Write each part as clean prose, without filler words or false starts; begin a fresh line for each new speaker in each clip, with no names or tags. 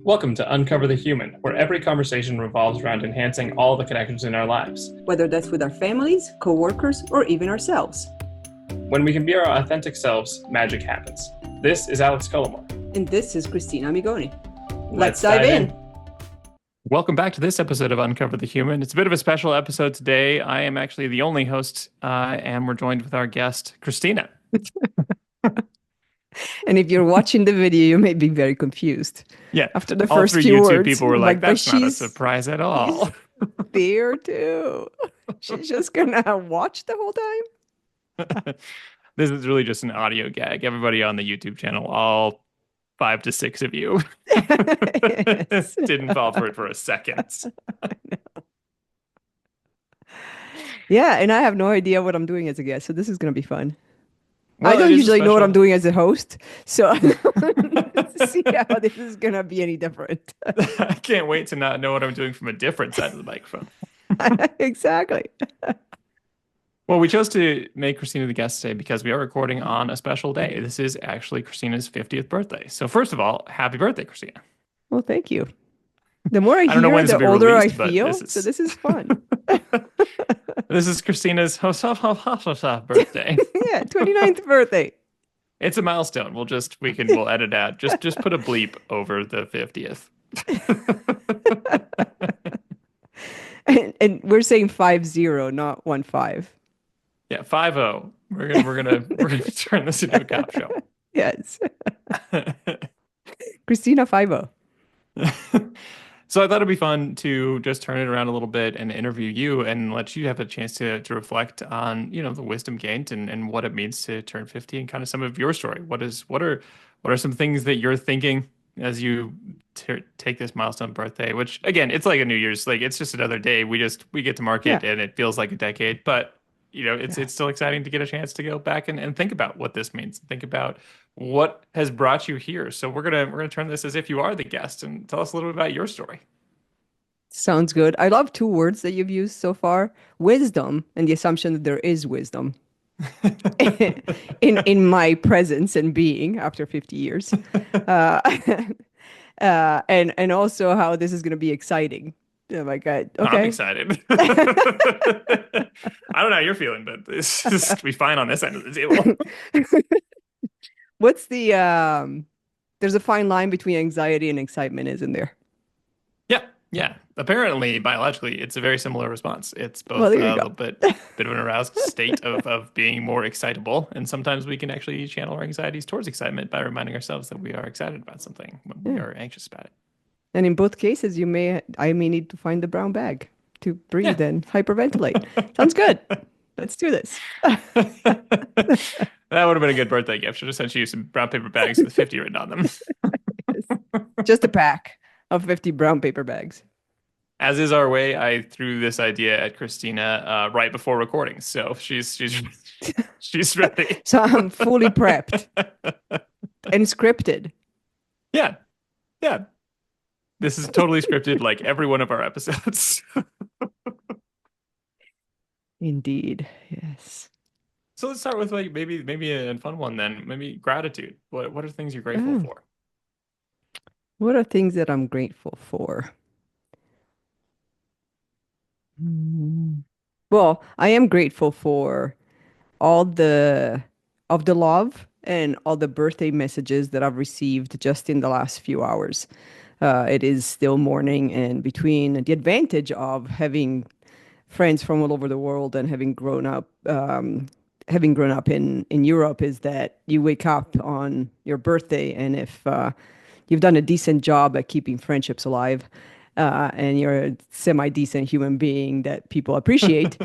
Welcome to Uncover the Human, where every conversation revolves around enhancing all the connections in our lives.
Whether that's with our families, coworkers, or even ourselves.
When we can be our authentic selves, magic happens. This is Alex Cullimore.
And this is Cristina Amigoni.
Let's dive in. Welcome back to this episode of Uncover the Human. It's a bit of a special episode today. I am actually the only host, and we're joined with our guest, Cristina.
And if you're watching the video, you may be very confused.
Yeah.
After the
all
first
three
few
YouTube
words,
people were like, that's not a
she's
surprise at all.
there too. She's just gonna watch the whole time.
This is really just an audio gag. Everybody on the YouTube channel, all 5 to 6 of you,
Yes.
didn't fall for it for a second.
Yeah, and I have no idea what I'm doing as a guest, so this is gonna be fun.
Well,
I don't
it is a
usually know what I'm
special-
doing as a host, so let's see how this is gonna be any different.
I can't wait to not know what I'm doing from a different side of the microphone.
Exactly.
Well, we chose to make Cristina the guest today because we are recording on a special day. This is actually Christina's 50th birthday. So first of all, happy birthday, Cristina.
Well, thank you. The more I
don't know
hear,
when this
the
will be
older I
released, but
feel.
this is-
So this is fun.
This is Christina's birthday.
Yeah, 29th birthday.
It's a milestone. We'll edit out. Just put a bleep over the 50th.
And we're saying 50, not 15.
Yeah, 50. We're gonna turn this into a cop show.
Yes. Cristina 50.
So I thought it'd be fun to just turn it around a little bit and interview you and let you have a chance to reflect on, the wisdom gained and what it means to turn 50 and kind of some of your story. What are some things that you're thinking as you take this milestone birthday, which again, it's like a New Year's, like it's just another day. We get to mark it and it feels like a decade, but it's still exciting to get a chance to go back and think about what this means. Think about what has brought you here. So we're gonna turn this as if you are the guest and tell us a little bit about your story.
Sounds good. I love 2 words that you've used so far: wisdom and the assumption that there is wisdom in my presence and being after 50 years. And also how this is going to be exciting. Oh my God. Okay.
I'm excited. I don't know how you're feeling, but this is to be fine on this end of the table.
What's the there's a fine line between anxiety and excitement, isn't there?
Yeah. Apparently, biologically, it's a very similar response. It's both
Well, there
a
you
little
go.
bit of an aroused state of being more excitable, and sometimes we can actually channel our anxieties towards excitement by reminding ourselves that we are excited about something when we are anxious about it.
And in both cases, I may need to find the brown bag to breathe and hyperventilate. Sounds good. Let's do this.
That would have been a good birthday gift. Should have sent you some brown paper bags with 50 written on them.
Just a pack of 50 brown paper bags.
As is our way, I threw this idea at Cristina right before recording, so she's ready.
So I'm fully prepped and scripted.
Yeah. This is totally scripted, like every one of our episodes.
Indeed, yes.
So let's start with like maybe a fun one then. Maybe gratitude. What are things you're grateful for?
What are things that I'm grateful for? Well, I am grateful for all of the love and all the birthday messages that I've received just in the last few hours. It is still morning, and between the advantage of having friends from all over the world and having grown up in Europe is that you wake up on your birthday, and if you've done a decent job at keeping friendships alive, and you're a semi-decent human being that people appreciate,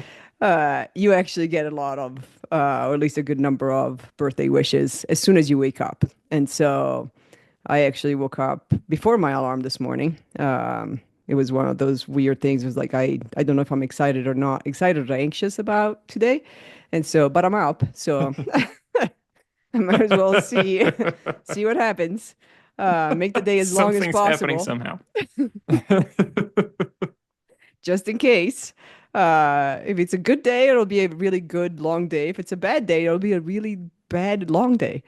you actually get a lot of, or at least a good number of birthday wishes as soon as you wake up. And so I actually woke up before my alarm this morning. It was one of those weird things. It was like, I don't know if I'm excited or not excited or anxious about today. And so, but I'm up. So I might as well see what happens. Make the day as long as possible.
Something's happening somehow.
Just in case. If it's a good day, it'll be a really good long day. If it's a bad day, it'll be a really bad long day.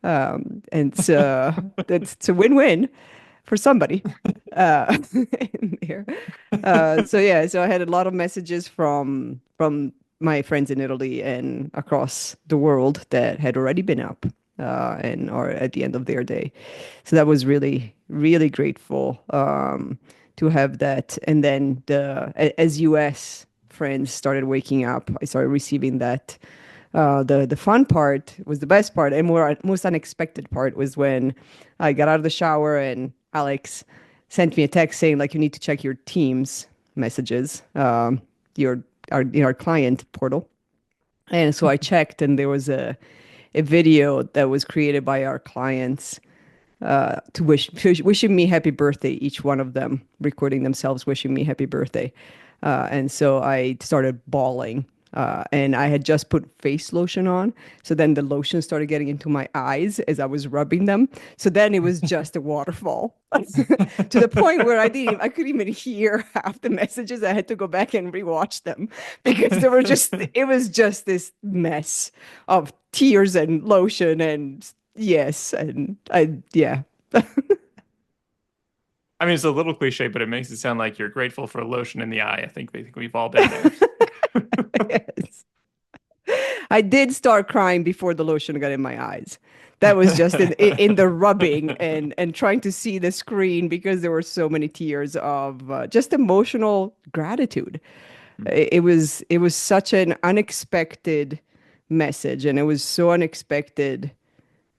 And so it's a win-win. for somebody in there. So yeah, so I had a lot of messages from my friends in Italy and across the world that had already been up and are at the end of their day. So that was really, really grateful to have that. And then as US friends started waking up, I started receiving that. The fun part was the best part, and most unexpected part was when I got out of the shower and Alex sent me a text saying like you need to check your Teams messages, your our client portal. And so I checked, and there was a video that was created by our clients to wishing me happy birthday, each one of them recording themselves wishing me happy birthday. And so I started bawling. And I had just put face lotion on. So then the lotion started getting into my eyes as I was rubbing them. So then it was just a waterfall to the point where I couldn't even hear half the messages. I had to go back and rewatch them because it was just this mess of tears and lotion and yes. And yeah.
I mean, it's a little cliche, but it makes it sound like you're grateful for lotion in the eye. I think we've all been there.
Yes. I did start crying before the lotion got in my eyes. That was just in the rubbing and trying to see the screen because there were so many tears of just emotional gratitude. It was such an unexpected message, and it was so unexpected.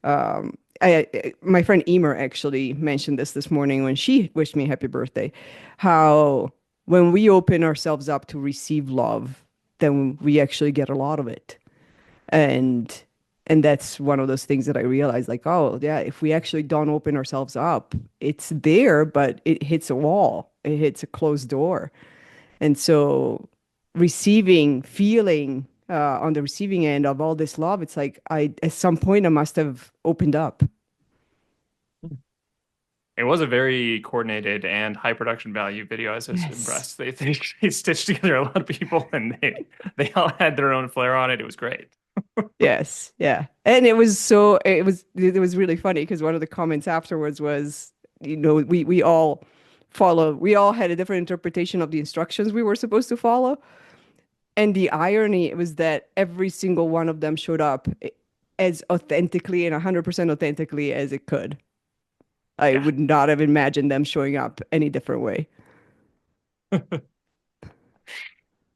My friend Emer actually mentioned this morning when she wished me happy birthday, how when we open ourselves up to receive love, then we actually get a lot of it. And and that's one of those things that I realized, like, oh yeah, if we actually don't open ourselves up, it's there, but it hits a wall. It hits a closed door. And so feeling on the receiving end of all this love, it's like at some point I must have opened up.
It was a very coordinated and high production value video. I was
Yes.
impressed. They stitched together a lot of people and they all had their own flair on it. It was great.
Yes. Yeah. And it was really funny because one of the comments afterwards was, we all had a different interpretation of the instructions we were supposed to follow. And the irony was that every single one of them showed up as authentically and 100% authentically as it could. I
Yeah.
would not have imagined them showing up any different way.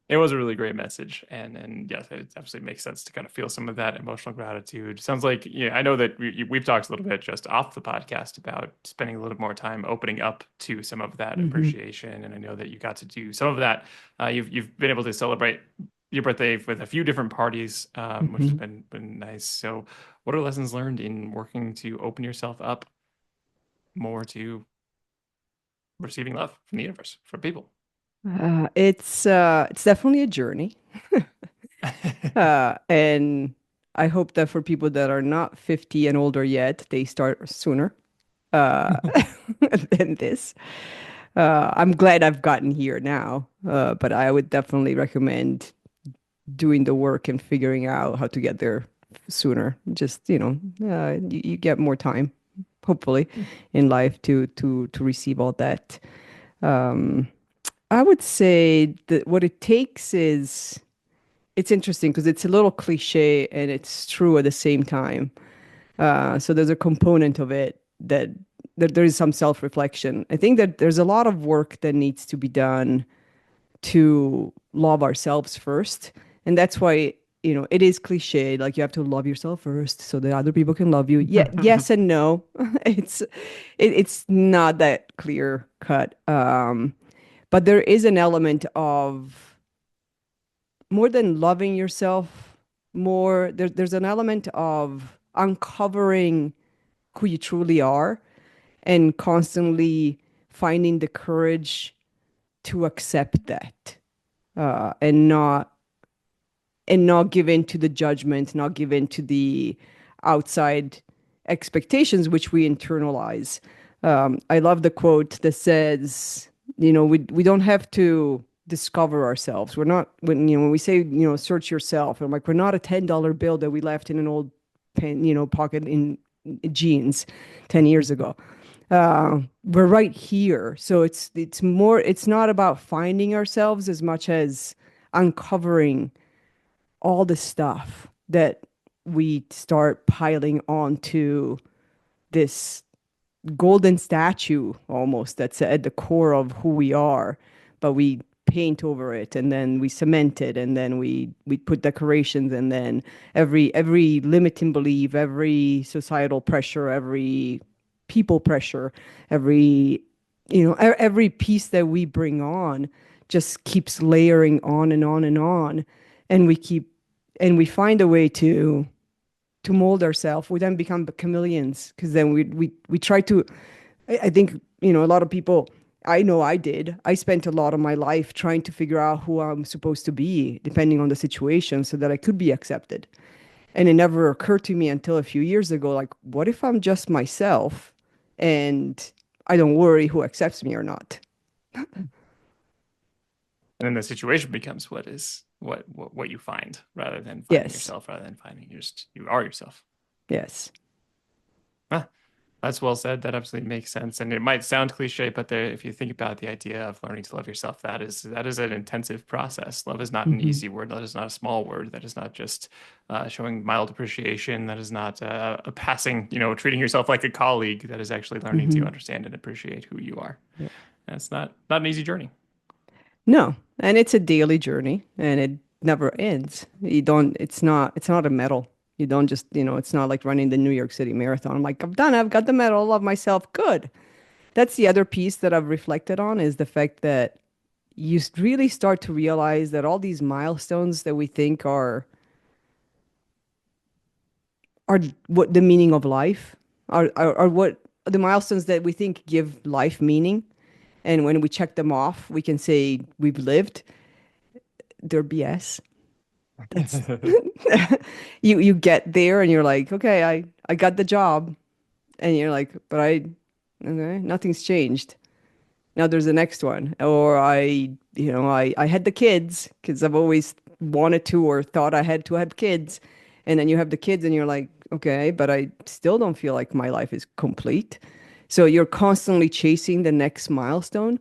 It was a really great message, and yes, it absolutely makes sense to kind of feel some of that emotional gratitude. Sounds like, yeah, I know that we've talked a little bit just off the podcast about spending a little more time opening up to some of that
Hmm.
appreciation, and I know that you got to do some of that. You've been able to celebrate your birthday with a few different parties, which has
Hmm.
been nice. So, what are lessons learned in working to open yourself up more to receiving love from the universe, from people?
It's definitely a journey. And I hope that for people that are not 50 and older yet, they start sooner uh, than this. I'm glad I've gotten here now, but I would definitely recommend doing the work and figuring out how to get there sooner. Just, you get more time, hopefully, in life to receive all that. Um, I would say that what it takes is it's interesting because it's a little cliche and it's true at the same time. So there's a component of it that there is some self-reflection. I think that there's a lot of work that needs to be done to love ourselves first. And that's why, it is cliche, like you have to love yourself first so that other people can love you. Yeah, yes and no. It's not that clear cut. But there is an element of more than loving yourself, there's an element of uncovering who you truly are and constantly finding the courage to accept that uh, and not not give in to the judgment, not give in to the outside expectations which we internalize. I love the quote that says, we don't have to discover ourselves. We're not when we say, search yourself. I'm like, we're not a $10 bill that we left in an old pen, pocket in jeans 10 years ago. We're right here. So it's not about finding ourselves as much as uncovering all the stuff that we start piling onto this golden statue almost that's at the core of who we are, but we paint over it and then we cement it and then we put decorations and then every limiting belief, every societal pressure, every people pressure, every every piece that we bring on just keeps layering on and on and on, and we find a way to mold ourselves. We then become chameleons because then we try to. I think a lot of people. I know I did. I spent a lot of my life trying to figure out who I'm supposed to be, depending on the situation, so that I could be accepted. And it never occurred to me until a few years ago, like, what if I'm just myself, and I don't worry who accepts me or not?
And then the situation becomes what you find rather than finding
Yes,
yourself, rather than finding you are yourself.
yes.
Ah, that's well said. That absolutely makes sense. And it might sound cliche, but if you think about the idea of learning to love yourself, that is an intensive process. Love is not an
Hmm.
easy word. That is not a small word. That is not just showing mild appreciation. That is not a passing, treating yourself like a colleague. That is actually learning to
Hmm.
understand and appreciate who you are.
Yeah.
And it's not an easy journey.
No, and it's a daily journey, and it never ends. You don't. It's not a medal. You don't just. It's not like running the New York City Marathon. I'm like, I'm done. I've got the medal. I love myself. Good. That's the other piece that I've reflected on is the fact that really start to realize that all these milestones that we think are what the meaning of life are what the milestones that we think give life meaning. And when we check them off, we can say we've lived. They're BS. That's you get there and you're like, okay, I got the job, and you're like, but okay, nothing's changed. Now there's the next one, or I had the kids because I've always wanted to or thought I had to have kids, and then you have the kids and you're like, okay, but I still don't feel like my life is complete. So you're constantly chasing the next milestone,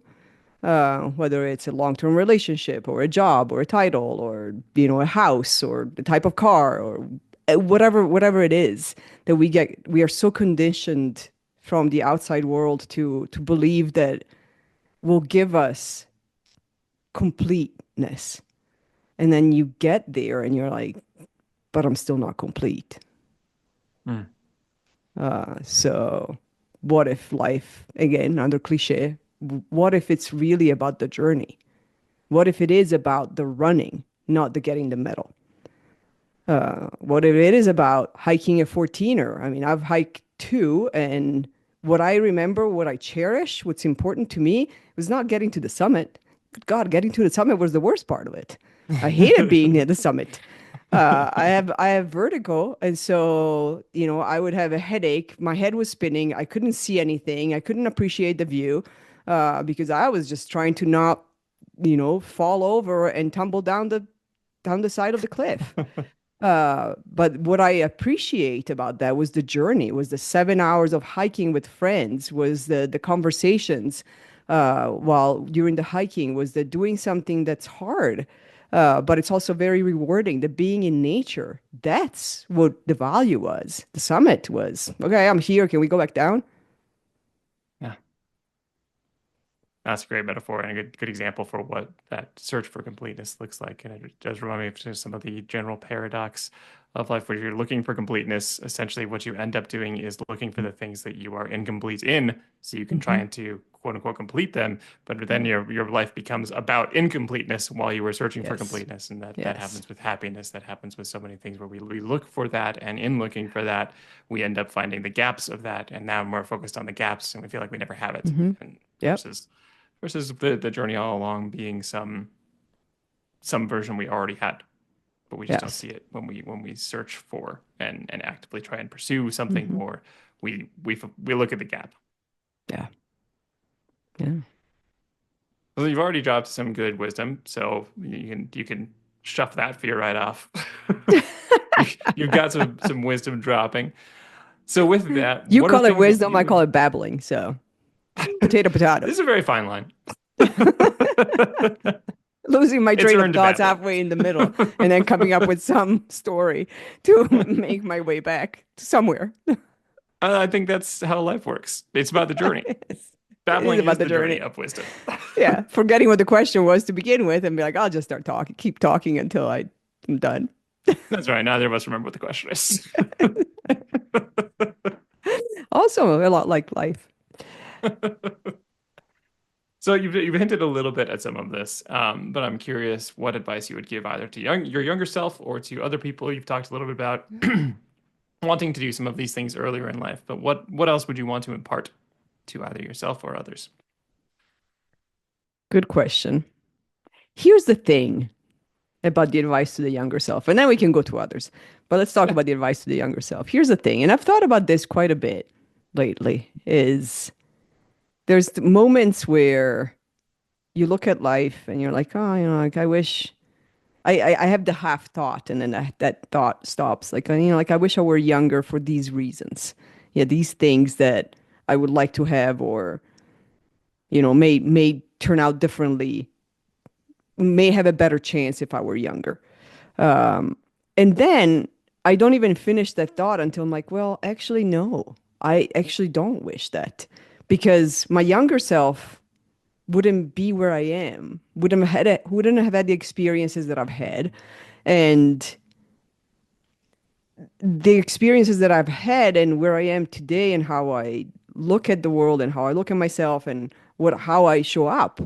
whether it's a long-term relationship or a job or a title or a house or the type of car or whatever it is that we are so conditioned from the outside world to believe that will give us completeness. And then you get there and you're like, but I'm still not complete.
Hmm.
So what if life, again, another cliche, what if it's really about the journey? What if it is about the running, not the getting the medal? What if it is about hiking a 14er? I mean, I've hiked two, and what I remember, what I cherish, what's important to me was not getting to the summit. Good God, getting to the summit was the worst part of it. I hated being near the summit. I have vertigo, and so I would have a headache. My head was spinning. I couldn't see anything. I couldn't appreciate the view because I was just trying to not fall over and tumble down the side of the cliff. But what I appreciate about that was the journey, was the 7 hours of hiking with friends, was the conversations while during the hiking, was the doing something that's hard, but it's also very rewarding. The being in nature, that's what the value was. The summit was, okay, I'm here. Can we go back down?
Yeah. That's a great metaphor and a good example for what that search for completeness looks like. And it does remind me of just some of the general paradox of life where you're looking for completeness. Essentially, what you end up doing is looking for the things that you are incomplete in, so you can try
Hmm.
and to quote unquote complete them. But then
Yeah.
your life becomes about incompleteness while you were searching for
Yes.
completeness. And that
Yes.
happens with happiness. That happens with so many things where we look for that, and in looking for that, we end up finding the gaps of that. And now we're focused on the gaps and we feel like we never have it.
Hmm.
And
Yep.
versus the journey all along being some version we already had, but we just don't
Yes.
see it when we search for and actively try and pursue something
Hmm.
more. We look at the gap.
Yeah. Yeah.
Well, you've already dropped some good wisdom, so you can shove that fear right off. You've got some wisdom dropping. So with that,
You
what are
call it
things that
wisdom,
you
I call
would
it babbling. So potato, potato.
this is a very fine line.
Losing my
It's
train of
earned
thoughts
babbling.
halfway in the middle and then coming up with some story to make my way back to somewhere.
I think that's how life works. It's about the journey.
Yes. It is
Babbling
about
is
the
the journey
journey.
of wisdom.
Yeah, forgetting what the question was to begin with and be like, I'll just start talking, keep talking until I'm done.
That's right. Neither of us remember what the question is.
Also, a lot like life.
So you've hinted a little bit at some of this, but I'm curious what advice you would give either to your younger self or to other people you've talked a little bit about wanting to do some of these things earlier in life. But what else would you want to impart to either yourself or others?
Good question. Here's the thing about the advice to the younger self, and then we can go to others. But let's talk
Yeah.
about the advice to the younger self. Here's the thing, and I've thought about this quite a bit lately, is there's moments where you look at life and you're like, oh, like I wish I have the half thought, and then that thought stops. Like, like I wish I were younger for these reasons. Yeah, these things that I would like to have, or may turn out differently, may have a better chance if I were younger. And then I don't even finish that thought until I'm like, well, actually, no, I actually don't wish that because my younger self wouldn't be where I am, wouldn't have had the experiences that I've had. And the experiences that I've had and where I am today and how I look at the world and how I look at myself and how I show up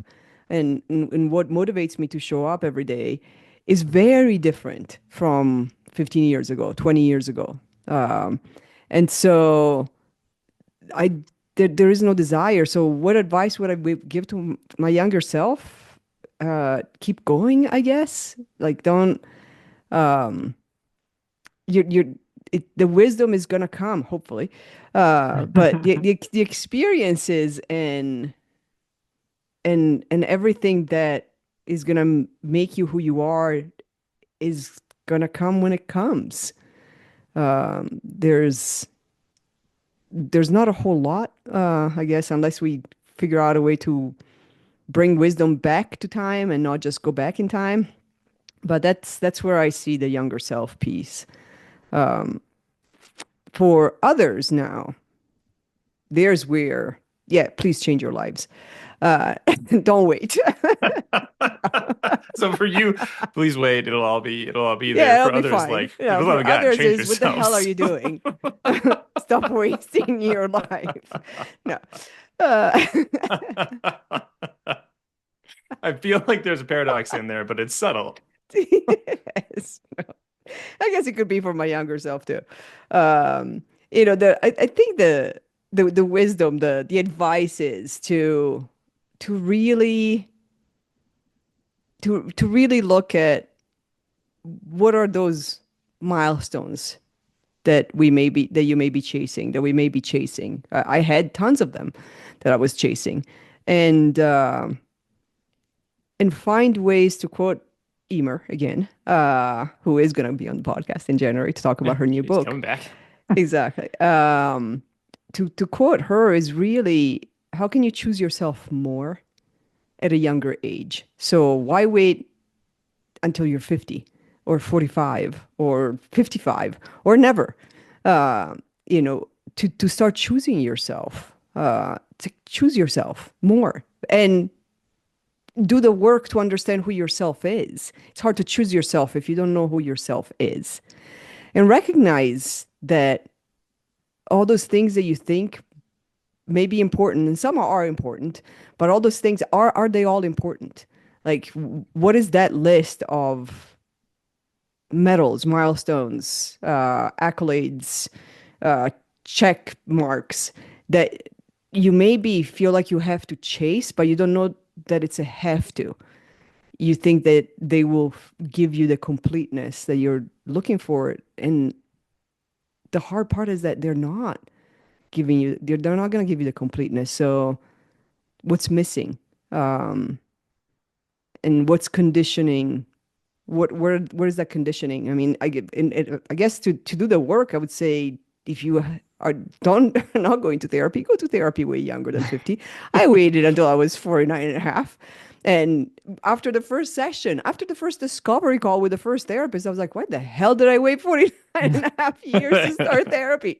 and what motivates me to show up every day is very different from 15 years ago, 20 years ago. Um, and so I there is no desire. So what advice would give to my younger self? Keep going, I guess. Like don't you're the wisdom is gonna come, hopefully. But the experiences and everything that is gonna make you who you are is gonna come when it comes. There's not a whole lot, I guess, unless we figure out a way to bring wisdom back to time and not just go back in time. But that's where I see the younger self piece. For others now, there's where, yeah, please change your lives. Uh, don't wait.
So for you, please wait. It'll all be there.
Yeah, it'll
For
be
others,
fine.
like
Yeah,
for the love
for
of God,
others
change
is what the hell are
yourselves.
you doing? Stop wasting your life. No. Uh,
I feel like there's a paradox in there, but it's subtle.
yes. I guess it could be for my younger self too. Um, I think the wisdom, the advice is to really to really look at what are those milestones that you may be chasing, that we may be chasing. I had tons of them that I was chasing, and find ways to quote Emer again, who is going to be on the podcast in January to talk
Yeah,
about her new
she's
book.
coming back.
Exactly. To quote her is really, how can you choose yourself more at a younger age? So why wait until you're 50 or 45 or 55 or never? Uh, to start choosing yourself, to choose yourself more and do the work to understand who yourself is. It's hard to choose yourself if you don't know who yourself is. And recognize that all those things that you think may be important, and some are important, but all those things are they all important? Like, what is that list of medals, milestones, accolades, uh, check marks that you maybe feel like you have to chase, but you don't know that it's a have to. You think that they will give you the completeness that you're looking for. And the hard part is that they're not going to give you the completeness. So what's missing? Um, and what's conditioning? Where is that conditioning? I mean, I guess to do the work, I would say if you are don't are not going to therapy, go to therapy way younger than 50. I waited until I was 49 and a half. And after the first session, after the first discovery call with the first therapist, I was like, what the hell did I wait 49 and a half years to start therapy?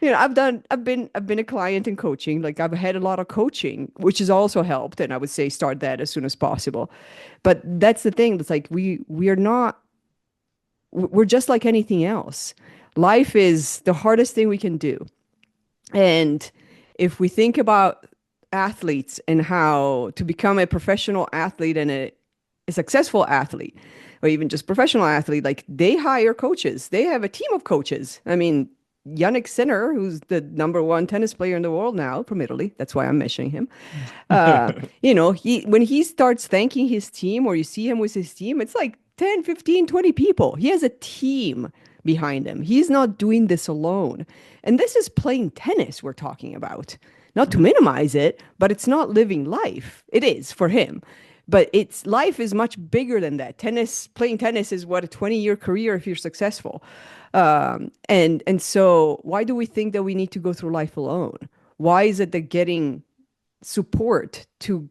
I've been a client in coaching. Like I've had a lot of coaching, which has also helped. And I would say start that as soon as possible. But that's the thing. It's like we are not, we're just like anything else. Life is the hardest thing we can do. And if we think about athletes and how to become a professional athlete and a successful athlete, or even just professional athlete, like they hire coaches. They have a team of coaches. I mean, Yannick Sinner, who's the number one tennis player in the world now from Italy. That's why I'm mentioning him. He when he starts thanking his team or you see him with his team, it's like 10, 15, 20 people. He has a team behind him. He's not doing this alone. And this is playing tennis we're talking about. Not to
Mhm.
minimize it, but it's not living life. It is for him. But it's life is much bigger than that. Playing tennis is what a 20-year career if you're successful. And so why do we think that we need to go through life alone? Why is it that getting support to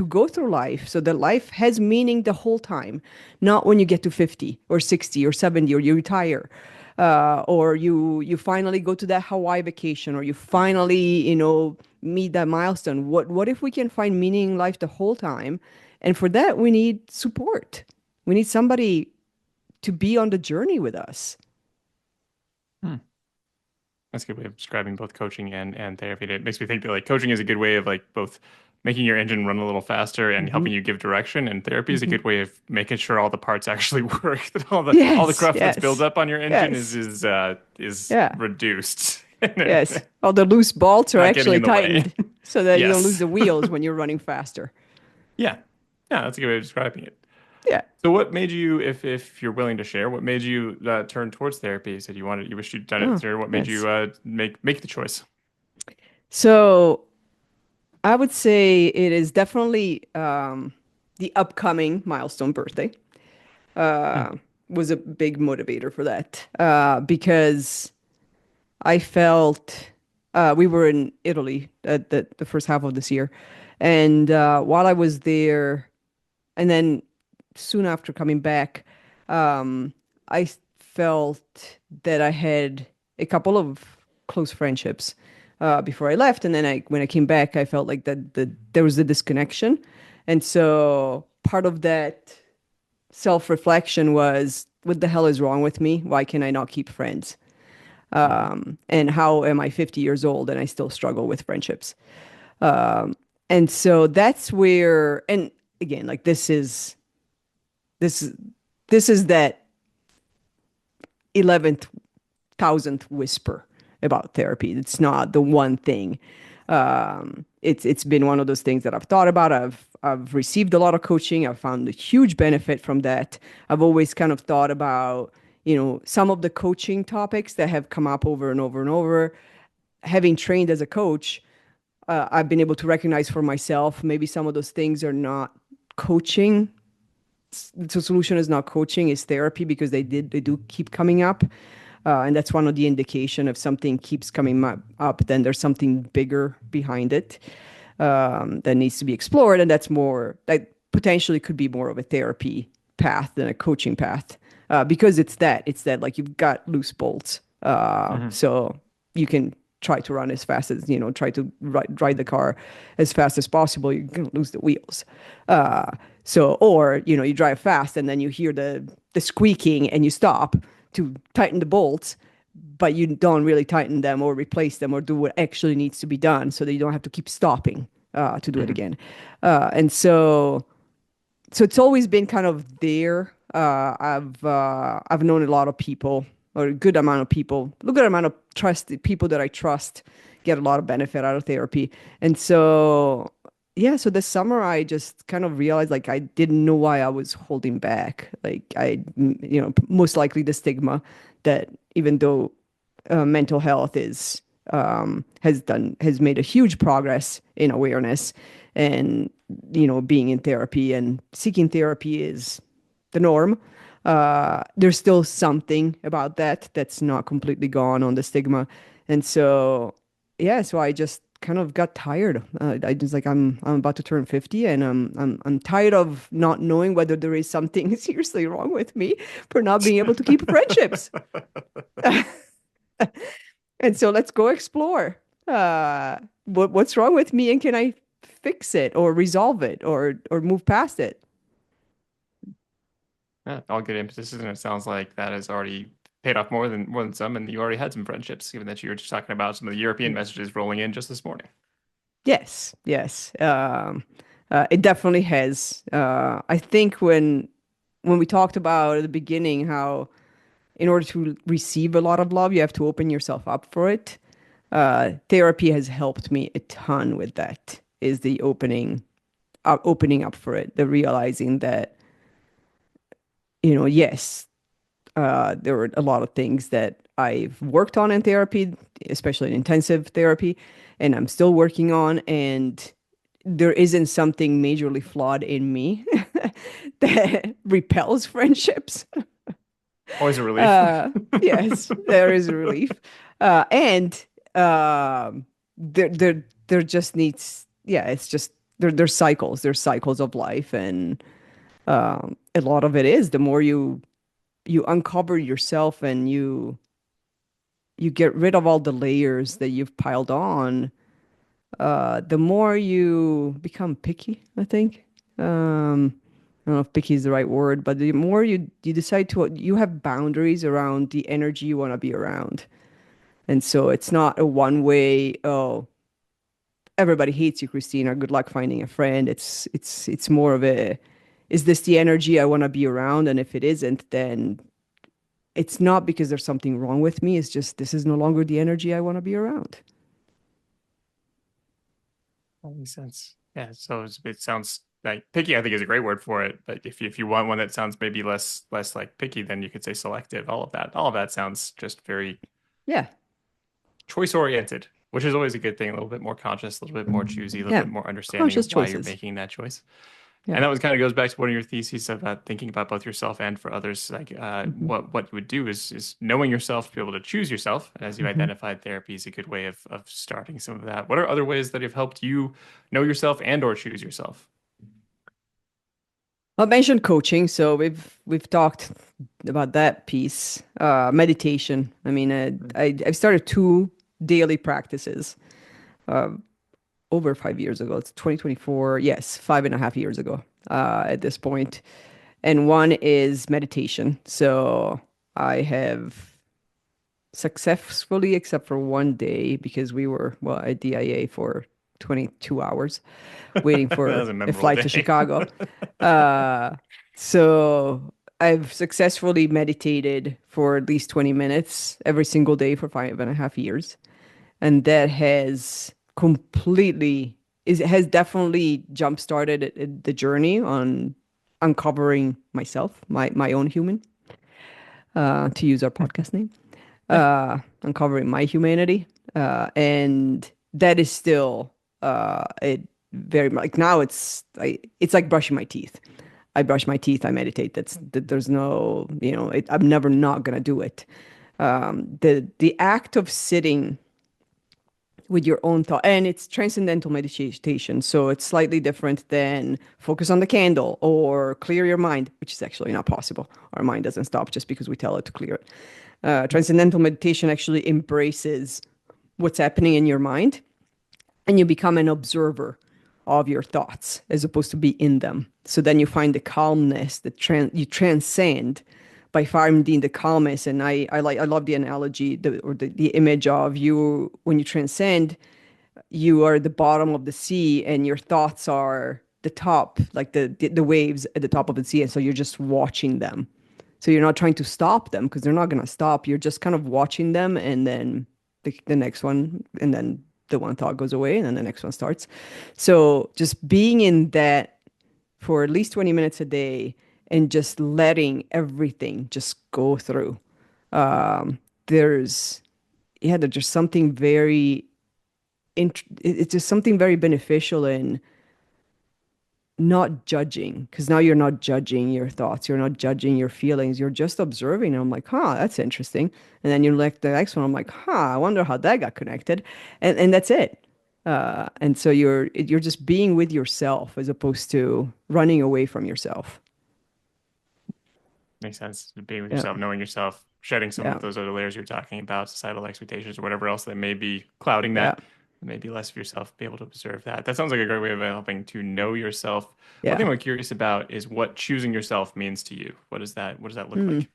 go through life so that life has meaning the whole time, not when you get to 50 or 60 or 70 or you retire, or you finally go to that Hawaii vacation or you finally, meet that milestone. What if we can find meaning in life the whole time? And for that, we need support. We need somebody to be on the journey with us.
Hmm. That's a good way of describing both coaching and therapy. It makes me think that like coaching is a good way of like both making your engine run a little faster and
Hmm.
helping you give direction, and therapy is a
Hmm.
good way of making sure all the parts actually work. That all the
Yes,
cruft that's built
yes,
up on your engine is
yes.
is
Yeah.
reduced.
Yes. All the loose bolts are
Not getting
actually
in the way.
tightened so that you don't lose
Yes.
the wheels when you're running faster.
Yeah. Yeah, that's a good way of describing it.
Yeah.
So what made you, if you're willing to share, what made you turn towards therapy? You said you wish you'd done it
Oh,
sooner. What made
yes.
you make the choice?
So I would say it is definitely the upcoming milestone birthday
Hmm.
was a big motivator for that because I felt we were in Italy at the first half of this year. And while I was there, and then soon after coming back, I felt that I had a couple of close friendships before I left, and then when I came back, I felt like that there was a disconnection, and so part of that self-reflection was, what the hell is wrong with me? Why can I not keep friends?
Hmm.
And how am I 50 years old and I still struggle with friendships? And so that's where, and again, like this is this is that 11th thousandth whisper about therapy. It's not the one thing. It's been one of those things that I've thought about. I've received a lot of coaching. I've found a huge benefit from that. I've always kind of thought about, some of the coaching topics that have come up over and over and over. Having trained as a coach, I've been able to recognize for myself maybe some of those things are not coaching. The solution is not coaching, is therapy, because they do keep coming up. And that's one of the indication if something keeps coming up, then there's something bigger behind it that needs to be explored. And that's more, that potentially could be more of a therapy path than a coaching path because it's that like you've got loose bolts.
Hmm.
So you can try to run as fast as, try to ride the car as fast as possible. You're going to lose the wheels. Or, you drive fast and then you hear the squeaking and you stop to tighten the bolts, but you don't really tighten them or replace them or do what actually needs to be done so that you don't have to keep stopping to do it
Hmm.
again. And so it's always been kind of there. I've known a lot of people, or a good amount of people, a good amount of people that I trust get a lot of benefit out of therapy. And so yeah, so this summer I just kind of realized like I didn't know why I was holding back. Like most likely the stigma that even though mental health has made a huge progress in awareness, and being in therapy and seeking therapy is the norm. there's still something about that that's not completely gone on the stigma. And so, yeah, so I just kind of got tired. I just like I'm about to turn 50 and I'm tired of not knowing whether there is something seriously wrong with me for not being able to keep friendships. And so let's go explore. What's wrong with me and can I fix it or resolve it or move past it?
Yeah, all good impetus, and it sounds like that has already paid off more than some, and you already had some friendships, given that you were just talking about some of the European messages rolling in just this morning.
Yes, yes. It definitely has. I think when we talked about at the beginning how in order to receive a lot of love, you have to open yourself up for it. Therapy has helped me a ton with that. Is the opening up for it, the realizing that, yes, there were a lot of things that I've worked on in therapy, especially in intensive therapy, and I'm still working on. And there isn't something majorly flawed in me that repels friendships.
Always a relief.
Uh, yes, there is a relief. And there just needs, yeah, it's just there's cycles. There's cycles of life, and a lot of it is the more you uncover yourself and you get rid of all the layers that you've piled on, the more you become picky, I think. I don't know if picky is the right word, but the more you decide to, you have boundaries around the energy you want to be around. And so it's not a one way, oh, everybody hates you, Christina. Good luck finding a friend. It's more of a, is this the energy I want to be around? And if it isn't, then it's not because there's something wrong with me. It's just this is no longer the energy I want to be around.
That makes sense. Yeah, so it sounds like picky, I think is a great word for it. But if you want one that sounds maybe less like picky, then you could say selective. All of that sounds just very
Yeah.
choice oriented, which is always a good thing. A little bit more conscious, a little bit more choosy, a little
Yeah.
bit more understanding
Conscious
of why you're
choices.
making that choice.
Yeah.
And that was kind of goes back to one of your theses about thinking about both yourself and for others. Like
Hmm.
what you would do is knowing yourself to be able to choose yourself. And as you
Hmm.
identified, therapy is a good way of starting some of that. What are other ways that have helped you know yourself and or choose yourself?
I mentioned coaching, so we've talked about that piece. Meditation. I mean, I've started two daily practices over 5 years ago. It's 2024. Yes, 5.5 years ago at this point. And one is meditation. So I have successfully, except for one day, because we were, well, at DIA for 22 hours waiting
That
for
was a
a
memorable
flight to
day.
Chicago. Uh, so I've successfully meditated for at least 20 minutes every single day for 5.5 years. And that has completely, has definitely jump started the journey on uncovering myself, my own human, to use our podcast name, uncovering my humanity. And that is still it very much like now it's like brushing my teeth. I brush my teeth, I meditate. There's no, I'm never not gonna do it. The act of sitting with your own thought, and it's transcendental meditation, so it's slightly different than focus on the candle or clear your mind, which is actually not possible. Our mind doesn't stop just because we tell it to clear it. Transcendental meditation actually embraces what's happening in your mind, and you become an observer of your thoughts as opposed to be in them. So then you find the calmness that you transcend by finding the calmness. And I love the analogy, the image of you when you transcend, you are at the bottom of the sea and your thoughts are the top, like the waves at the top of the sea. And so you're just watching them. So you're not trying to stop them because they're not going to stop. You're just kind of watching them, and then the next one, and then the one thought goes away, and then the next one starts. So just being in that for at least 20 minutes a day and just letting everything just go through. There's, yeah, there's just something very, it's just something very beneficial in not judging, because now you're not judging your thoughts, you're not judging your feelings, you're just observing. And I'm like, huh, that's interesting. And then you like the next one, I'm like, huh, I wonder how that got connected. And that's it. And so you're just being with yourself as opposed to running away from yourself.
Makes sense. Being with
Yeah,
yourself, knowing yourself, shedding some
yeah,
of those other layers you're talking about, societal expectations or whatever else that may be clouding
yeah,
that, maybe less of yourself, be able to observe that. That sounds like a great way of helping to know yourself. One
yeah.
thing I'm curious about is what choosing yourself means to you. What does that look
Hmm.
like?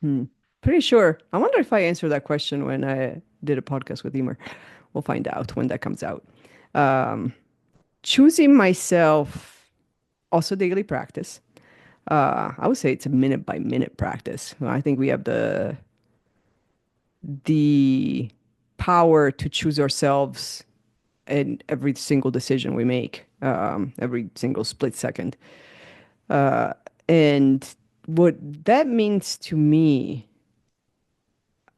Hmm. Pretty sure. I wonder if I answered that question when I did a podcast with Emer. We'll find out when that comes out. Um, Choosing myself, also daily practice. I would say it's a minute by minute practice. I think we have the power to choose ourselves in every single decision we make, every single split second. And what that means to me,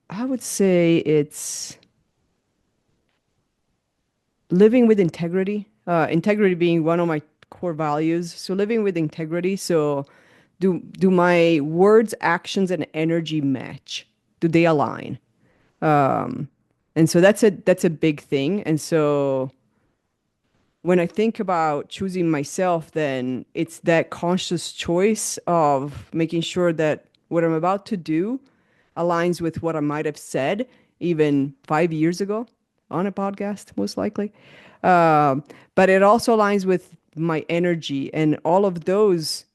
I would say it's living with integrity. Integrity being one of my core values. So living with integrity. So do my words, actions, and energy match? Do they align? And so that's a big thing. And so when I think about choosing myself, then it's that conscious choice of making sure that what I'm about to do aligns with what I might have said even 5 years ago on a podcast, most likely. Um, but it also aligns with my energy, and all of those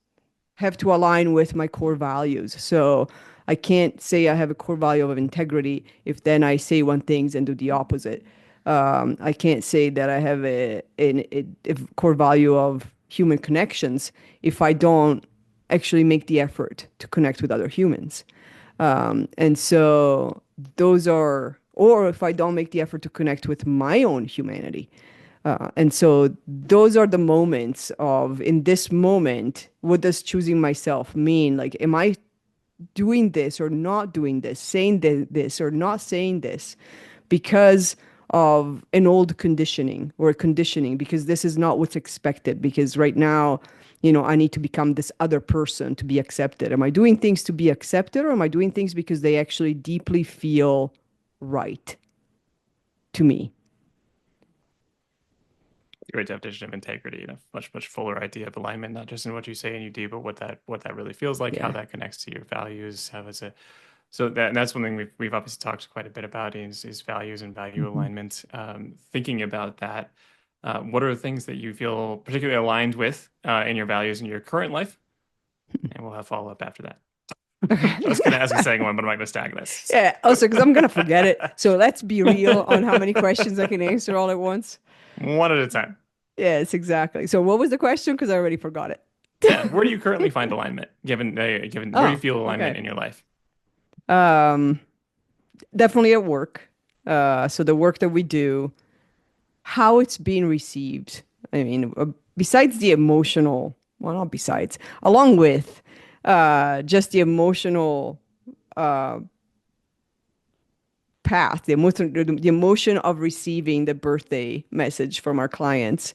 have to align with my core values. So I can't say I have a core value of integrity if then I say one thing and do the opposite. I can't say that I have a core value of human connections if I don't actually make the effort to connect with other humans. And so those are, or if I don't make the effort to connect with my own humanity. And so those are the moments of, in this moment, what does choosing myself mean? Like, am I doing this or not doing this, saying this or not saying this because of an old conditioning or conditioning, because this is not what's expected, because right now, I need to become this other person to be accepted. Am I doing things to be accepted, or am I doing things because they actually deeply feel right to me?
Great definition of integrity and a much, much fuller idea of alignment, not just in what you say and you do, but what that really feels like, how
Yeah.
that connects to your values, how is it. So that's one thing we've obviously talked quite a bit about is values and value
Mhm.
alignment. Thinking about that, what are the things that you feel particularly aligned with in your values in your current life? And we'll have follow up after that. I was going to ask a second one, but I'm not going to stack this.
Yeah. Also, because I'm gonna forget it. So let's be real on how many questions I can answer all at once.
One at a time.
Yes, exactly. So what was the question? Because I already forgot it.
Yeah, where do you currently find alignment? Given where do you
Oh,
feel alignment
okay.
in your life?
Um, Definitely at work. So the work that we do, how it's being received. I mean, besides the emotional, well, not besides, along with just the emotional path, the emotion of receiving the birthday message from our clients.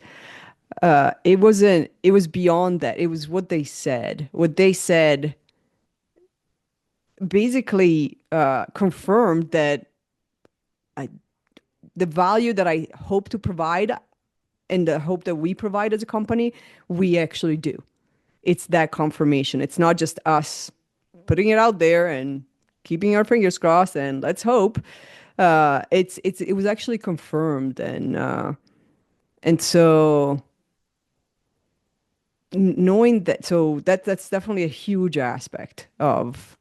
It was beyond that. It was what they said. What they said basically confirmed that I, the value that I hope to provide and the hope that we provide as a company, we actually do. It's that confirmation. It's not just us putting it out there and keeping our fingers crossed and let's hope. It was actually confirmed, and so knowing that, so that's definitely a huge aspect of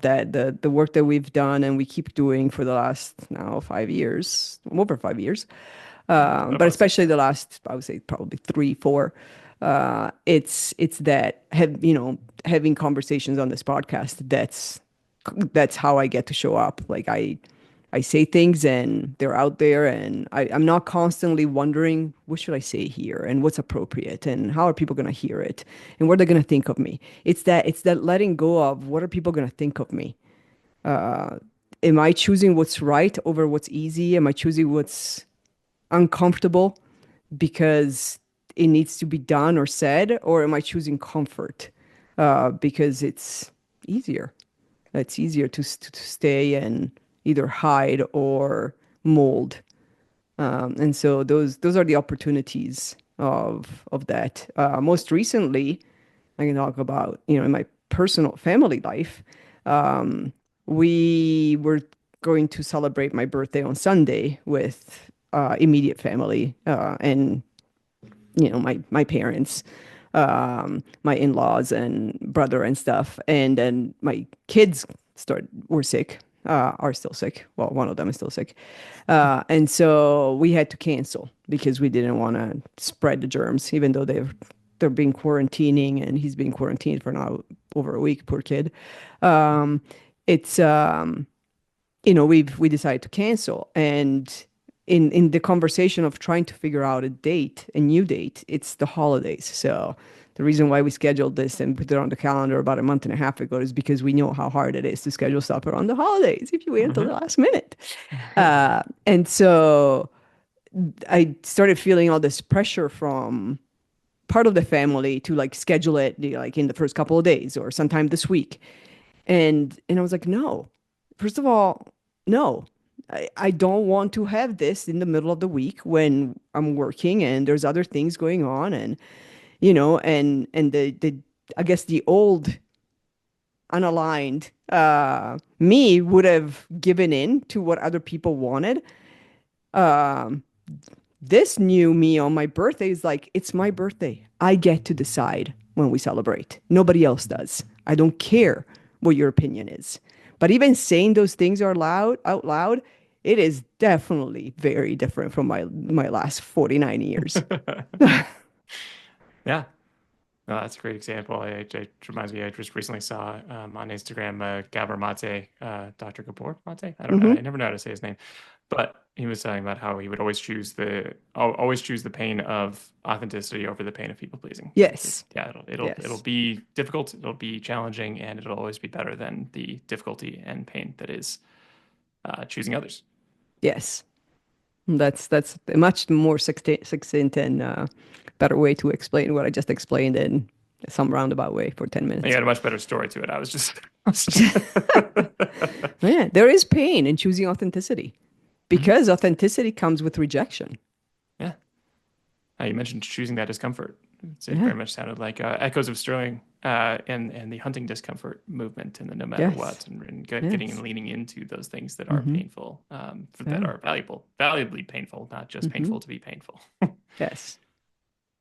that, the work that we've done and we keep doing for the last now 5 years, over 5 years, but
About
especially
six.
the last, I would say probably 3, 4. It's that having conversations on this podcast. That's how I get to show up. Like I say things and they're out there, and I'm not constantly wondering what should I say here and what's appropriate and how are people going to hear it and what are they going to think of me. It's that letting go of what are people going to think of me. Am I choosing what's right over what's easy? Am I choosing what's uncomfortable because it needs to be done or said, or am I choosing comfort because it's easier? It's easier to stay and either hide or mold. And so those are the opportunities of that. Most recently, I can talk about, in my personal family life, we were going to celebrate my birthday on Sunday with immediate family and my parents, my in-laws and brother and stuff. And then my kids were sick, are still sick. Well, one of them is still sick. And so we had to cancel because we didn't want to spread the germs, even though they're being quarantining and he's being quarantined for now over a week, poor kid. Um, it's we decided to cancel. And in the conversation of trying to figure out a new date, it's the holidays. So the reason why we scheduled this and put it on the calendar about a month and a half ago is because we know how hard it is to schedule stuff around the holidays if you wait until the
Hmm.
last minute. And so I started feeling all this pressure from part of the family to like schedule it like in the first couple of days or sometime this week. And I was like, no. First of all, no. I don't want to have this in the middle of the week when I'm working and there's other things going on and and the I guess the old unaligned me would have given in to what other people wanted. Um this new me on my birthday is like, it's my birthday. I get to decide when we celebrate. Nobody else does. I don't care what your opinion is. But even saying those things out loud, it is definitely very different from my last 49 years.
Yeah. No, that's a great example. It reminds me, I just recently saw on Instagram Gabor Mate, Dr. Gabor Mate. I don't know. I
Hmm.
never know how to say his name, but he was talking about how he would always choose the pain of authenticity over the pain of people pleasing.
Yes.
Yeah, it'll
Yes.
be difficult, it'll be challenging, and it'll always be better than the difficulty and pain that is choosing others.
Yes. That's a much more succinct and better way to explain what I just explained in some roundabout way for 10
And you
minutes.
had a much better story to it. I was just
Yeah, there is pain in choosing authenticity
Mhm.
because authenticity comes with rejection.
Yeah. You mentioned choosing that discomfort. It
Yeah.
very much sounded like echoes of Sterling and the hunting discomfort movement and the no matter
Yes.
what, and getting and
Yes.
leaning into those things that are
Mm-hmm.
painful, that
Yeah.
are valuably painful, not just
Mm-hmm.
painful to be painful.
Yes.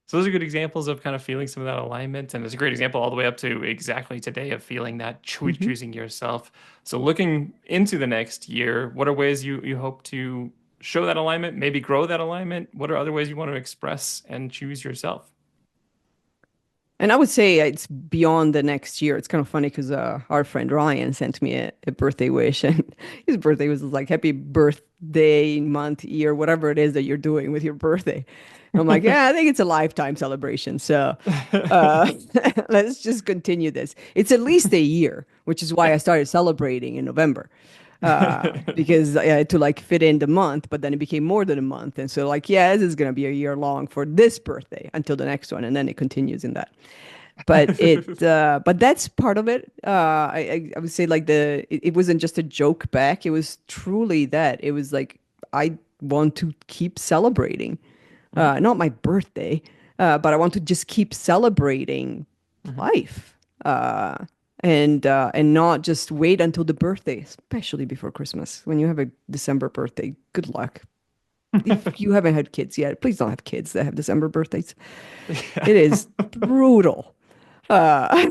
So those are good examples of kind of feeling some of that alignment, and it's a great example all the way up to exactly today of feeling that
Mm-hmm.
choosing yourself. So looking into the next year, what are ways you hope to show that alignment, maybe grow that alignment? What are other ways you want to express and choose yourself?
And I would say it's beyond the next year. It's kind of funny because our friend Ryan sent me a birthday wish, and his birthday was like, "Happy birthday, month, year, whatever it is that you're doing with your birthday." I'm like, "Yeah, I think it's a lifetime celebration. So uh, let's just continue this. It's at least a year, which is why
Yeah.
I started celebrating in November. Because I had to like fit in the month, but then it became more than a month. And so like, yeah, this is going to be a year long for this birthday until the next one. And then it continues in that. But that's part of it. I would say like it wasn't just a joke back. It was truly that. It was like, I want to keep celebrating.
Mhm,
Not my birthday, but I want to just keep celebrating
mhm.
life. And not just wait until the birthday, especially before Christmas. When you have a December birthday, good luck. If you haven't had kids yet, please don't have kids that have December birthdays.
Yeah.
It is brutal. Uh,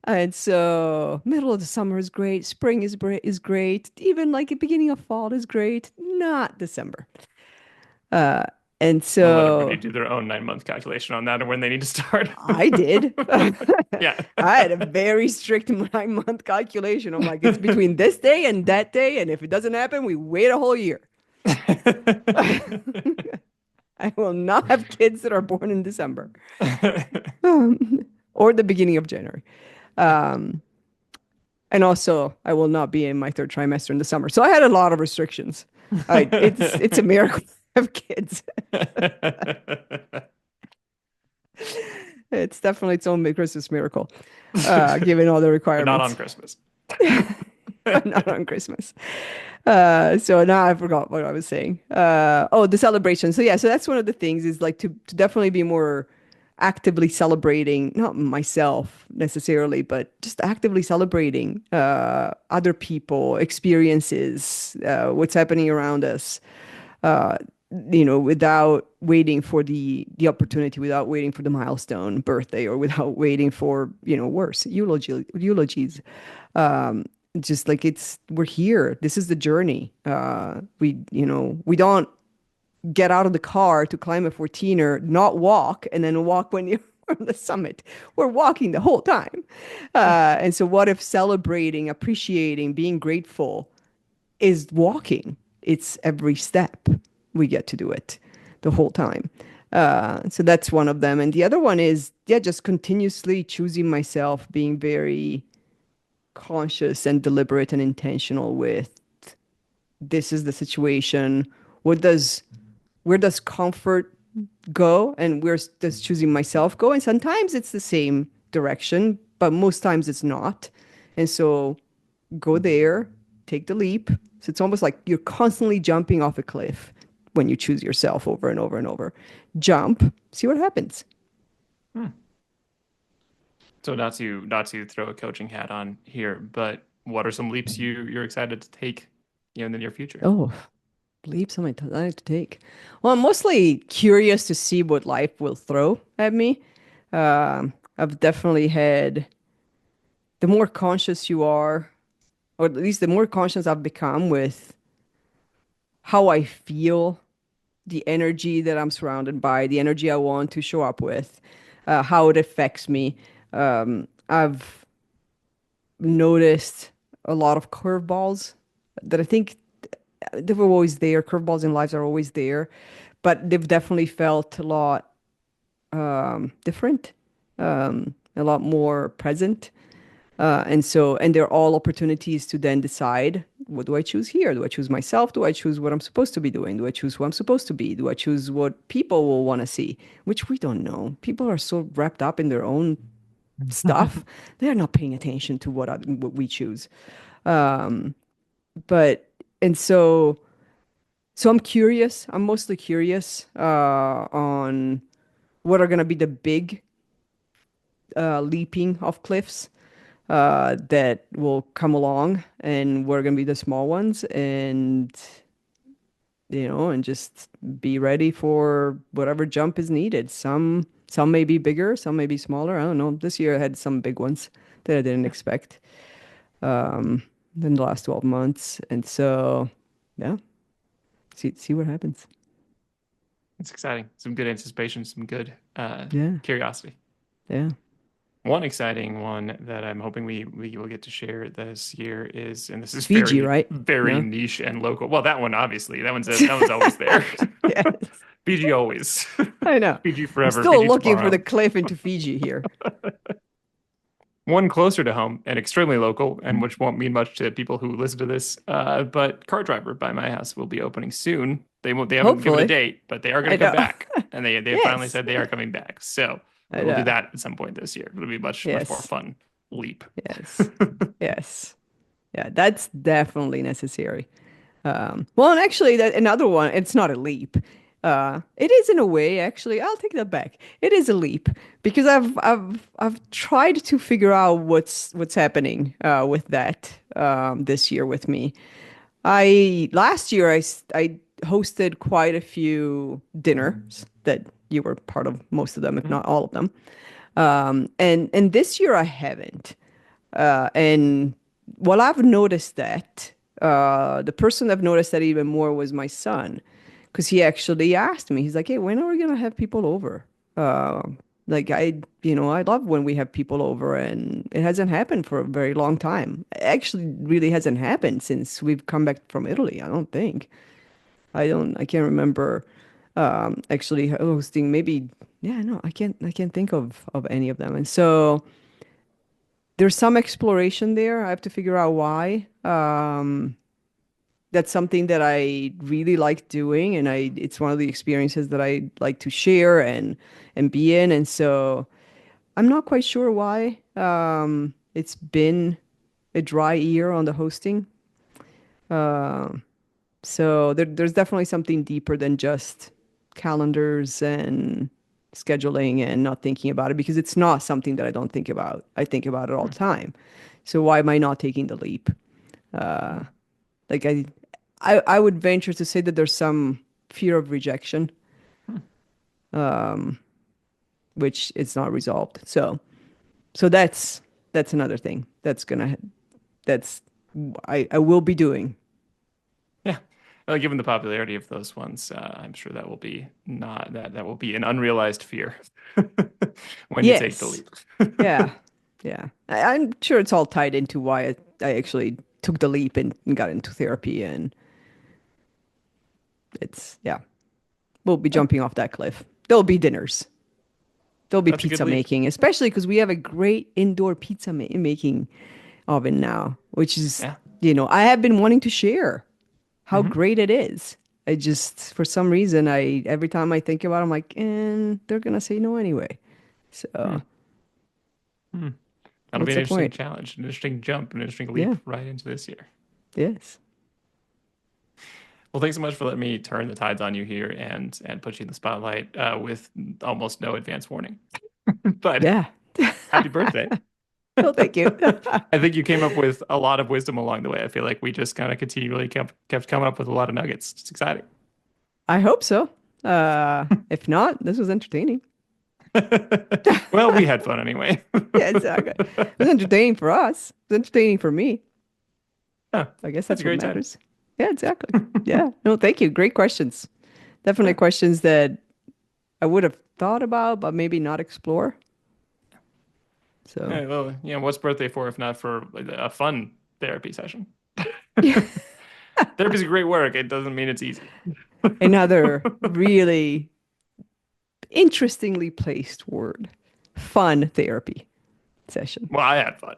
and so middle of the summer is great. Spring is great. Even like the beginning of fall is great. Not December. Uh, and
I'll let everybody
so
do their own 9 month calculation on that and when they need to start.
I did.
Yeah.
I had a very strict 9 month calculation. I'm like, it's between this day and that day, and if it doesn't happen, we wait a whole year. I will not have kids that are born in December or the beginning of January. Um, and also, I will not be in my third trimester in the summer. So I had a lot of restrictions. It's a miracle to have kids. It's definitely its own Christmas miracle, given all the
But not on
requirements,
Christmas.
but not on Christmas. So now I forgot what I was saying. Oh, the celebration. So yeah, so that's one of the things is like to definitely be more actively celebrating, not myself necessarily, but just actively celebrating other people, experiences, what's happening around us. Uh, without waiting for the opportunity, without waiting for the milestone birthday, or without waiting for, worse eulogies. Um, just like we're here. This is the journey. We don't get out of the car to climb a 14er, not walk, and then walk when you're on the summit. We're walking the whole time. And so, what if celebrating, appreciating, being grateful is walking? It's every step we get to do it the whole time. So that's one of them. And the other one is, yeah, just continuously choosing myself, being very conscious and deliberate and intentional with this is the situation. What does where does comfort go, and where does choosing myself go? And sometimes it's the same direction, but most times it's not. And so go there, take the leap. So it's almost like you're constantly jumping off a cliff when you choose yourself over and over and over. Jump, see what happens.
Hmm. So not to throw a coaching hat on here, but what are some leaps you're excited to take, in the near future?
Oh, leaps am I like to take? Well, I'm mostly curious to see what life will throw at me. I've definitely had the more conscious you are, or at least the more conscious I've become with how I feel, the energy that I'm surrounded by, the energy I want to show up with, how it affects me. I've noticed a lot of curveballs that I think they were always there. Curveballs in lives are always there, but they've definitely felt a lot different, a lot more present. And they're all opportunities to then decide, what do I choose here? Do I choose myself? Do I choose what I'm supposed to be doing? Do I choose who I'm supposed to be? Do I choose what people will want to see? Which we don't know. People are so wrapped up in their own stuff. They're not paying attention to what we choose. But and so I'm curious. I'm mostly curious on what are going to be the big leaping off cliffs that will come along, and what are going to be the small ones, and just be ready for whatever jump is needed. Some may be bigger, some may be smaller. I don't know. This year I had some big ones that I didn't expect um, in the last 12 months, and so yeah, see what happens.
It's exciting. Some good anticipation, some good
Yeah,
curiosity.
yeah.
One exciting one that I'm hoping we will get to share this year is, and this is
Fiji,
very,
right?
very
No.
niche and local. Well, that one obviously, that one's always there.
Yes,
Fiji always.
I know.
Fiji
I'm
forever,
still
Fiji
looking for the
tomorrow.
cliff into Fiji here.
One closer to home and extremely local, and which won't mean much to people who listen to this. But Car Driver by my house will be opening soon. They haven't given a
Hopefully.
date, but they are going
I
to come
know.
back, and they have finally
Yes.
said they are coming back. So
I
we will do
know.
that at some point this year. It'll be much more
Yes.
fun leap.
Yes. Yes. Yeah, that's definitely necessary. Well, and actually, that another one. It's not a leap. It is in a way. Actually, I'll take that back. It is a leap because I've tried to figure out what's happening with that this year with me. I last year I hosted quite a few dinners that you were part of most of them, if
Mhm.
not all of them. And this year I haven't. And well, I've noticed that the person I've noticed that even more was my son, because he actually asked me. He's like, "Hey, when are we gonna have people over?" Uh, like I love when we have people over, and it hasn't happened for a very long time. Actually, really hasn't happened since we've come back from Italy. I don't think. I can't remember actually hosting. Maybe, yeah, no, I can't think of any of them. And so there's some exploration there. I have to figure out why. That's something that I really like doing, and it's one of the experiences that I like to share and be in. And so I'm not quite sure why. It's been a dry year on the hosting. So there's definitely something deeper than just calendars and scheduling and not thinking about it because it's not something that I don't think about. I think about it all
Hmm,
the time. So why am I not taking the leap?
hmm,
Like I would venture to say that there's some fear of rejection,
hmm.
which it's not resolved. So that's another thing that's I will be doing.
Yeah. Well, given the popularity of those ones, I'm sure that will be not that that will be an unrealized fear when you take the
Yes.
leap.
Yeah. Yeah. I'm sure it's all tied into why I actually took the leap and got into therapy. And it's, yeah, we'll be
Yeah,
jumping off that cliff. There'll be dinners. There'll be
that's a good
pizza
leap.
making, especially because we have a great indoor pizza making oven now, which is,
Yeah.
I have been wanting to share how
Hmm.
great it is. I just, for some reason, every time I think about it, I'm like, they're gonna say no anyway.
Hmm.
So
Hmm. That'll be
what's
an
the
interesting
point?
challenge, an interesting jump, an interesting leap
Yeah.
right into this year.
Yes.
Well, thanks so much for letting me turn the tides on you here and put you in the spotlight with almost no advance warning. But
Yeah.
happy birthday.
Well, thank you.
I think you came up with a lot of wisdom along the way. I feel like we just kind of continually kept coming up with a lot of nuggets. It's exciting.
I hope so. If not, this was entertaining.
Well, we had fun anyway.
Yeah, exactly. It was entertaining for us. It was entertaining for me.
Yeah,
I guess
that's a
that's what
great time.
matters. Yeah, exactly. Yeah. No, thank you. Great questions. Definitely
Yeah.
questions that I would have thought about, but maybe not explore. So,
Yeah, well, what's birthday for if not for like, a fun therapy session?
yeah.
Therapy's a great work. It doesn't mean it's easy.
Another really interestingly placed word. Fun therapy session.
Well, I had fun.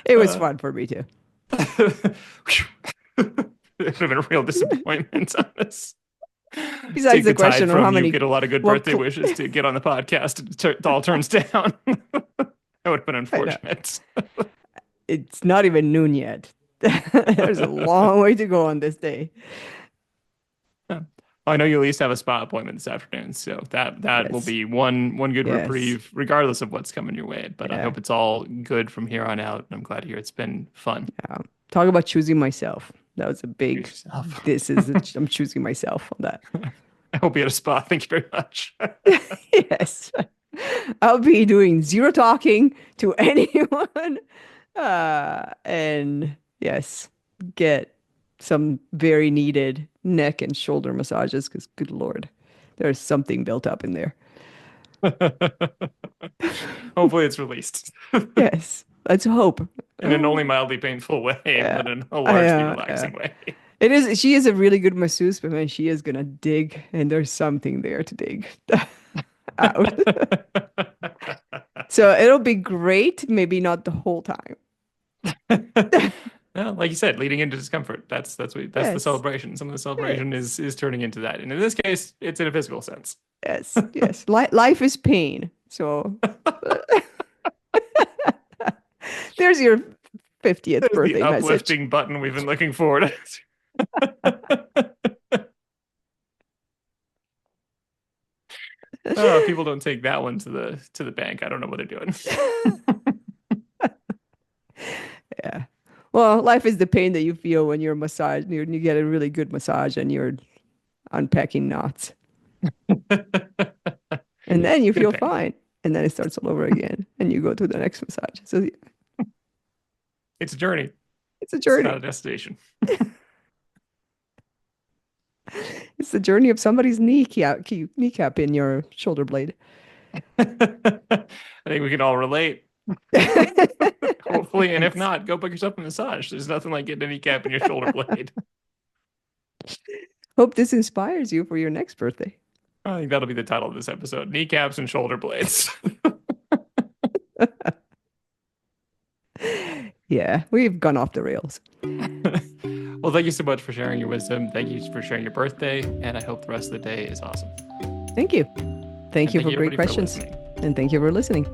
It was
Uh,
fun for me too.
it would have been a real disappointment on this.
Besides
Take
the
the tide
question of how
from you,
many,
get a lot of good
what,
birthday wishes to get on the podcast. It all turns down. That would have been
I know.
unfortunate.
It's not even noon yet. There's a long way to go on this day.
Yeah. Well, I know you at least have a spa appointment this afternoon, so that will
Yes.
be one good
Yes.
reprieve, regardless of what's coming your way. But I
Yeah.
hope it's all good from here on out. I'm glad to hear it's been fun.
Yeah. Talk about choosing myself. That was a big,
Choose yourself.
I'm choosing myself on that.
I hope you had a spa. Thank you very much.
Yes. I'll be doing zero talking to anyone. And yes, get some very needed neck and shoulder massages because good Lord, there's something built up in there.
Hopefully, it's released
Yes. Let's hope.
in an only mildly painful way,
Yeah.
but in a
I
largely relaxing way.
It is she is a really good masseuse, but man, she is gonna dig and there's something there to dig out. So it'll be great, maybe not the whole time.
Well, like you said, leading into discomfort. That's the
Yes.
celebration. Some of the celebration
Yes.
is turning into that. And in this case, it's in a physical sense.
Yes. Yes. Life is pain. So there's your 50th
There's the
birthday message.
uplifting button we've been looking forward to. Oh, people don't take that one to the bank. I don't know what they're doing.
Yeah. Well, life is the pain that you feel when you're massaged, you get a really good massage and you're unpacking knots. And then you
Good
feel
pain.
fine. And then it starts all over again. And you go to the next massage. So yeah,
It's a journey.
it's a
It's not a
journey.
destination.
It's the journey of somebody's kneecap in your shoulder blade.
I think we can all relate. Hopefully, and if
Yes.
not, go book yourself a massage. There's nothing like getting a kneecap in your shoulder blade.
Hope this inspires you for your next birthday.
I think that'll be the title of this episode: kneecaps and shoulder blades.
Yeah, we've gone off the rails.
Well, Well, thank you so much for sharing your wisdom. Thank you for sharing your birthday, and I hope the rest of the day is awesome.
Thank you. Thank
And
you
thank
for
you,
great
everybody, for
questions.
listening.
And thank you for listening.